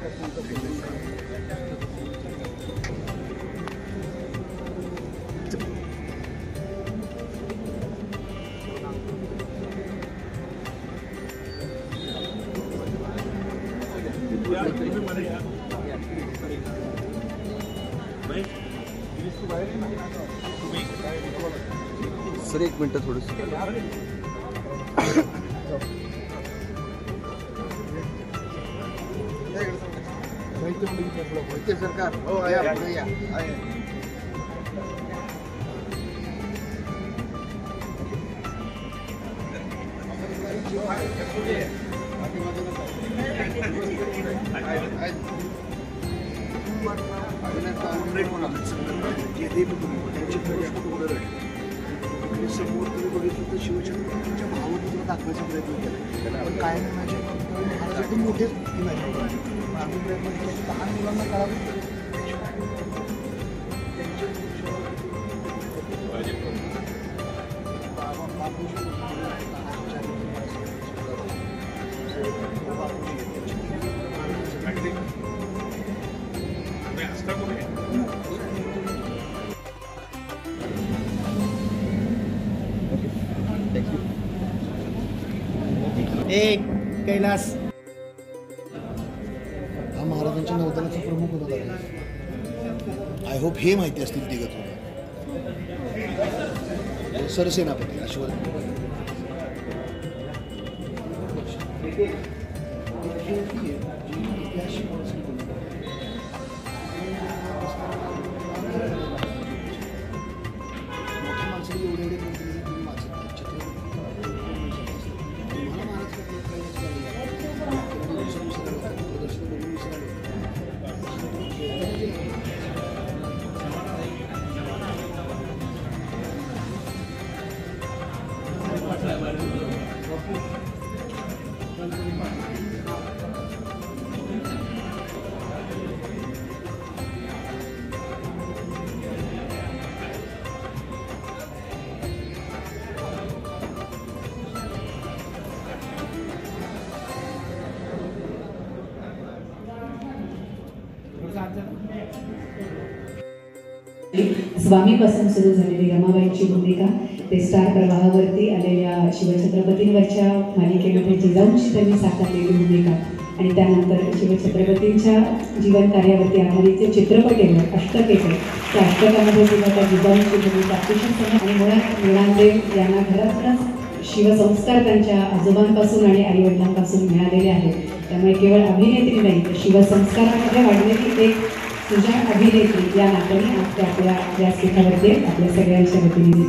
Sir एक minute थोडंसं सरकार समोर तुम्ही बघितलं तर शिवछत्रपतींच्या भावनेतून दाखवायचा प्रयत्न केला, पण काय नाही माझ्या महाराजांचे मोठेच इमॅजिन आम्ही प्रयत्न केला की लहान मुलांना कळावं एक कैलास हा महाराजांच्या नौदलाचा प्रमुख होता. आय होप हे माहिती असतील तिघं सरसेनापती अश्वत्थ मोठ्या माणसाने एवढे स्वामीपासून सुरू झालेली रमाबाईंची भूमिका ते स्टार प्रवाहावरती आलेल्या शिवछत्रपतींवरच्या मालिकेमध्ये जिजाऊंची त्यांनी साकारलेली भूमिका आणि त्यानंतर शिवछत्रपतींच्या जीवन कार्यावरती आधारित जे चित्रपट येतात अष्टक येतात त्या अष्टकामध्ये सुद्धा त्या जिजाऊंची भूमिका अतिशय समज आणि मुळात मृणालदेव यांना घरातूनच शिवसंस्कार त्यांच्या आजोबांपासून आणि आईवडिलांपासून मिळालेले आहेत. त्यामुळे केवळ अभिनेत्री नाही तर शिवसंस्कारामध्ये वाढलेली एक सुजाण अभिनेत्री या नात्याने आपल्या व्यासपीठावरती आपल्या सगळ्यांच्या वतीने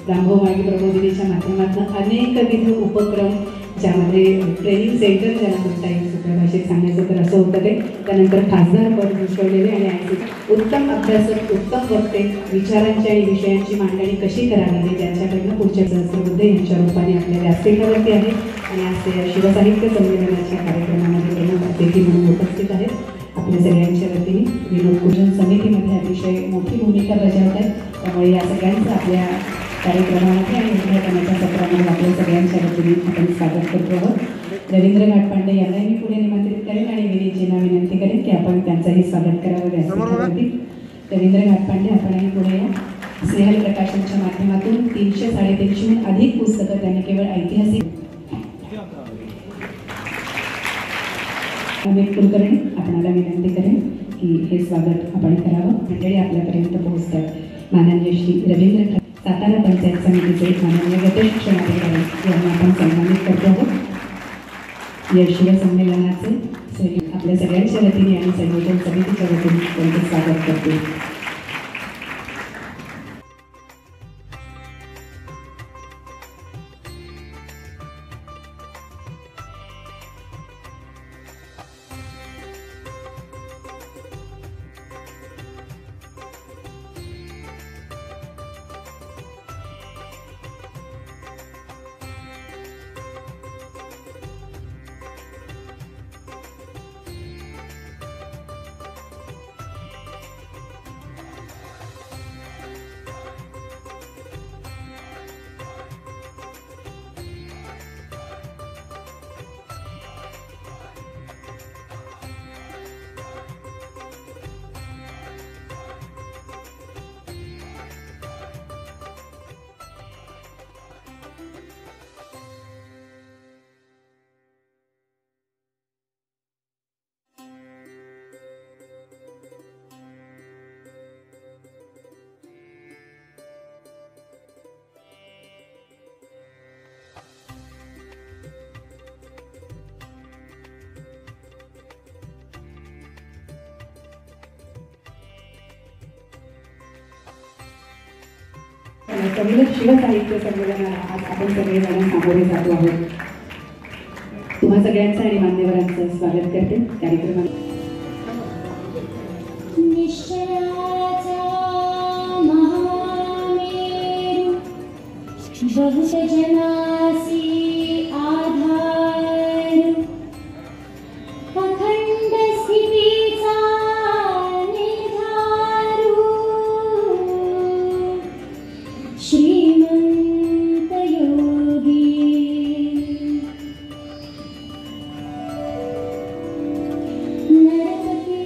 रामभाऊ माळी प्रबोधिनीच्या माध्यमातून अनेकविध उपक्रम ज्यामध्ये ट्रेनिंग सेंटर ज्याला म्हणता येईल सोप्या भाषेत सांगायचं तर असं होतं ते. त्यानंतर खासदार पद भूषवलेले आणि उत्तम अभ्यासक उत्तम वक्ते विचारांची आणि विषयांची मांडणी कशी करावी त्यांच्याकडनं पुढच्या सहस्त्रबुद्धे यांच्या रूपाने आपल्या व्यासपीठावरती आहे आणि आज ते शिवसाहित्य संमेलनाच्या कार्यक्रमामध्ये प्रमुख अतिथी म्हणून उपस्थित आहेत. आपल्या सगळ्यांच्या वतीने विनोद पूजन समितीमध्ये अतिशय मोठी भूमिका बजावत आहेत. त्यामुळे या सगळ्यांचं आपल्या कार्यक्रमामध्ये आणि उद्घाटनाच्या सत्रामध्ये आपल्या सगळ्यांच्या वतीने आपण स्वागत करतो आहोत. रवींद्र घाटपांडे यांनाही मी पुढे निमंत्रित करेन आणि विनीतजींना विनंती करेन की आपण त्यांचंही स्वागत करावं व्यासपीठावरती. रवींद्र घाटपांडे आपणही पुढे या. स्नेहल प्रकाशनच्या माध्यमातून 300-350हून अधिक पुस्तकं त्यांनी केवळ ऐतिहासिक अमित कुलकर्णी आपणाला विनंती करेन की हे स्वागत आपण करावं. मंडळी आपल्यापर्यंत पोहोचतात. माननीय श्री रवींद्र सातारा पंचायत समितीचे माननीय गटशिक्षणाधिकारी यांना आपण सन्मानित करतो आहोत. या शिवसंमेलनाचे आपल्या सगळ्यांच्या वतीने आणि संयोजन समितीच्या वतीने त्यांचे स्वागत करते. कविलक शिवसाहित्य संमेलनाला आज आपण सगळेजण सामोरे जातो आहोत. तुम्हा सगळ्यांचं आणि मान्यवरांचं स्वागत करते कार्यक्रमात. निश्चयाचा महामेरू बहुत जनासी आधार अखंड स्थितीचा निर्धारू श्रीमंत योगी नरपती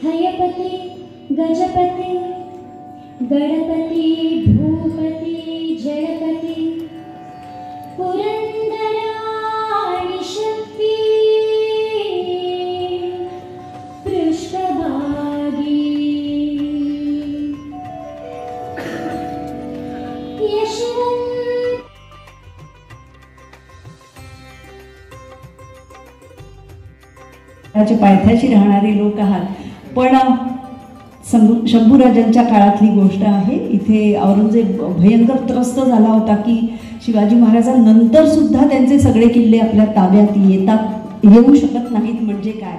हयपती गजपती गणपती भूपती जडपती पुरंदराणी शक्ती पृष्ठभागी यशवंत पायथ्याशी राहणारे लोक आहात. पण शंभूराजांच्या काळातली गोष्ट आहे. इथे औरंगजेब भयंकर त्रस्त झाला होता की शिवाजी महाराजांनंतर सुद्धा त्यांचे सगळे किल्ले आपल्या ताब्यात येऊ शकत नाहीत म्हणजे काय.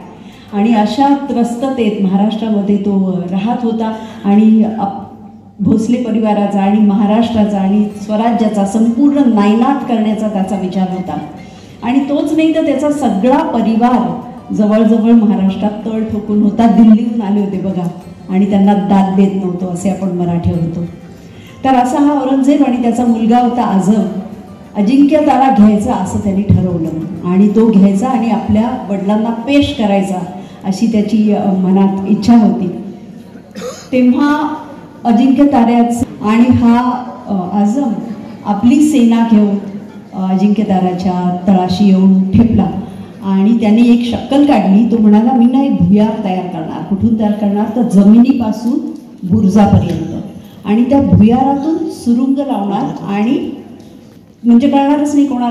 आणि अशा त्रस्ततेत महाराष्ट्रामध्ये तो राहत होता आणि भोसले परिवाराचा आणि महाराष्ट्राचा आणि स्वराज्याचा संपूर्ण नायनाट करण्याचा त्याचा विचार होता. आणि तोच नाही तर त्याचा सगळा परिवार जवळजवळ महाराष्ट्रात तळ ठोकून होता. दिल्लीहून आले होते बघा आणि त्यांना दाद देत नव्हतो असे आपण मराठी होतो. तर असा हा औरंगजेब आणि त्याचा मुलगा होता आझम. अजिंक्य तारा घ्यायचा असं त्यांनी ठरवलं आणि तो घ्यायचा आणि आपल्या वडिलांना पेश करायचा अशी त्याची मनात इच्छा होती. तेव्हा अजिंक्य ताऱ्याचं आणि हा आझम आपली सेना घेऊन अजिंक्य ताराच्या तळाशी येऊन ठेपला आणि त्यांनी एक शक्कल काढली. तो म्हणाला मी ना एक भुयार तयार करणार. कुठून तयार करणार तर जमिनीपासून बुरुजापर्यंत आणि त्या भुयारातून सुरुंग लावणार आणि म्हणजे कळणारच नाही कोणाला.